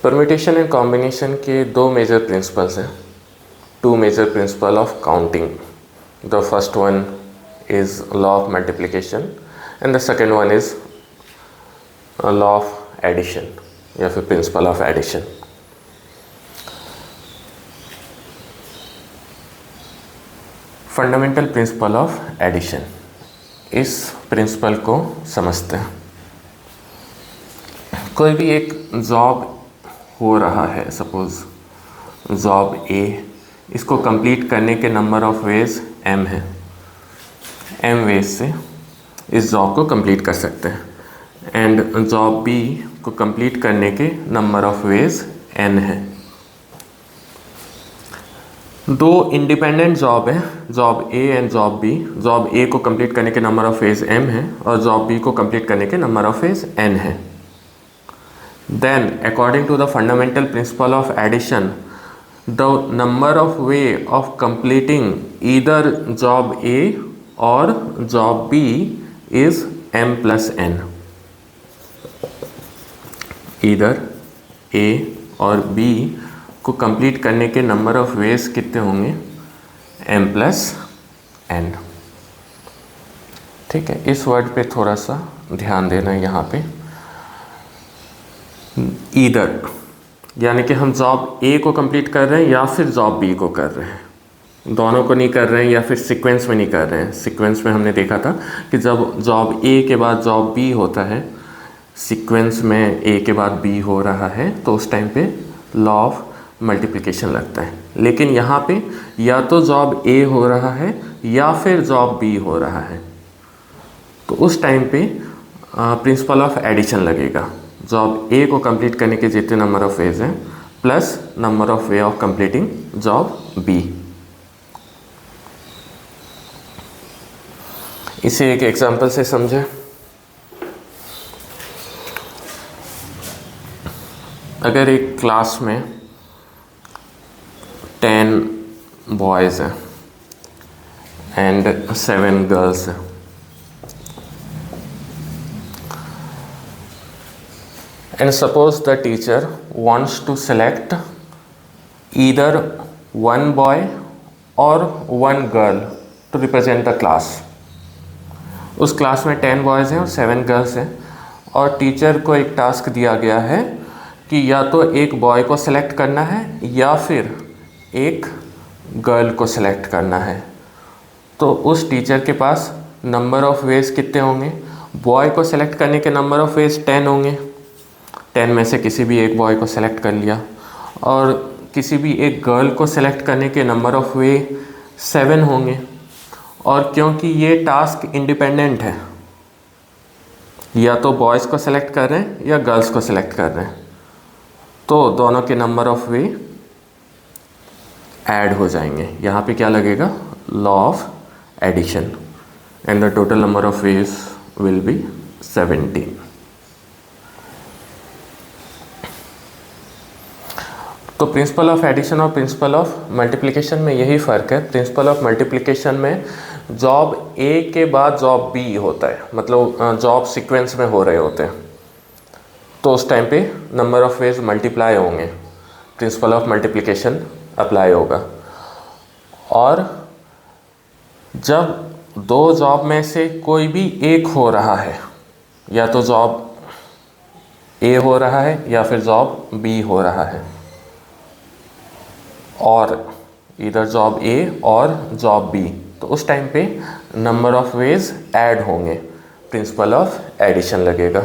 Permutation and combination के दो major principles हैं, two major principle of counting. The first one is law of multiplication and the second one is law of addition या फिर principle of addition. Fundamental principle of addition, इस principle को समझते हैं. कोई भी एक जॉब हो रहा है, सपोज जॉब ए, इसको कंप्लीट करने के नंबर ऑफ वेज m है. m वेज से इस जॉब को कंप्लीट कर सकते हैं एंड जॉब बी को कंप्लीट करने के नंबर ऑफ वेज n है. दो इंडिपेंडेंट जॉब है, job A and job B. Job A को कंप्लीट करने के नंबर ऑफ वेज m है और जॉब बी को कंप्लीट करने के नंबर ऑफ वेज n है. Then according to the fundamental principle of addition, the number of way of completing either job A और job B is m plus n. इधर a और b को complete करने के number of veg कितने होंगे? m plus n. ठीक है, इस वर्ड पे थोड़ा सा ध्यान देना है यहाँ पे. इधर यानी कि हम जॉब a को कंप्लीट कर रहे हैं या फिर जॉब b को कर रहे हैं, दोनों को नहीं कर रहे हैं या फिर सीक्वेंस में नहीं कर रहे हैं. सीक्वेंस में हमने देखा था कि जब जॉब ए के बाद जॉब बी होता है, सीक्वेंस में ए के बाद बी हो रहा है, तो उस टाइम पे लॉ ऑफ मल्टीप्लिकेशन लगता है. लेकिन यहाँ पे या तो जॉब ए हो रहा है या फिर जॉब बी हो रहा है, तो उस टाइम पे प्रिंसिपल ऑफ एडिशन लगेगा. जॉब ए को कंप्लीट करने के जितने नंबर ऑफ वेज हैं plus number of way of completing job B. इसे एक एग्जाम्पल से समझें. अगर एक क्लास में 10 बॉयज़ हैं एंड 7 गर्ल्स हैं, and suppose the teacher wants to select either one boy or one girl to represent the class. उस क्लास में 10 बॉयज़ हैं और 7 गर्ल्स हैं और टीचर को एक टास्क दिया गया है कि या तो एक बॉय को सेलेक्ट करना है या फिर एक गर्ल को सेलेक्ट करना है. तो उस टीचर के पास नंबर ऑफ वेज कितने होंगे? बॉय को सेलेक्ट करने के नंबर ऑफ वेज 10 होंगे. 10 में से किसी भी एक बॉय को सेलेक्ट कर लिया, और किसी भी एक गर्ल को सेलेक्ट करने के नंबर ऑफ वे 7 होंगे. और क्योंकि ये टास्क इंडिपेंडेंट है, या तो बॉयज़ को सेलेक्ट कर रहे हैं या गर्ल्स को सेलेक्ट कर रहे हैं, तो दोनों के नंबर ऑफ वे ऐड हो जाएंगे. यहाँ पे क्या लगेगा? Law of addition, and the total number of ways will be 70. तो प्रिंसिपल ऑफ एडिशन और प्रिंसिपल ऑफ मल्टीप्लिकेशन में यही फ़र्क है. प्रिंसिपल ऑफ मल्टीप्लिकेशन में जॉब ए के बाद जॉब बी होता है, मतलब जॉब सीक्वेंस में हो रहे होते हैं, तो उस टाइम पे नंबर ऑफ वेज मल्टीप्लाई होंगे, प्रिंसिपल ऑफ मल्टीप्लिकेशन अप्लाई होगा. और जब दो जॉब में से कोई भी एक हो रहा है, या तो जॉब ए हो रहा है या फिर जॉब बी हो रहा है, और इधर जॉब ए और जॉब बी, तो उस टाइम पे नंबर ऑफ वेज ऐड होंगे, प्रिंसिपल ऑफ एडिशन लगेगा.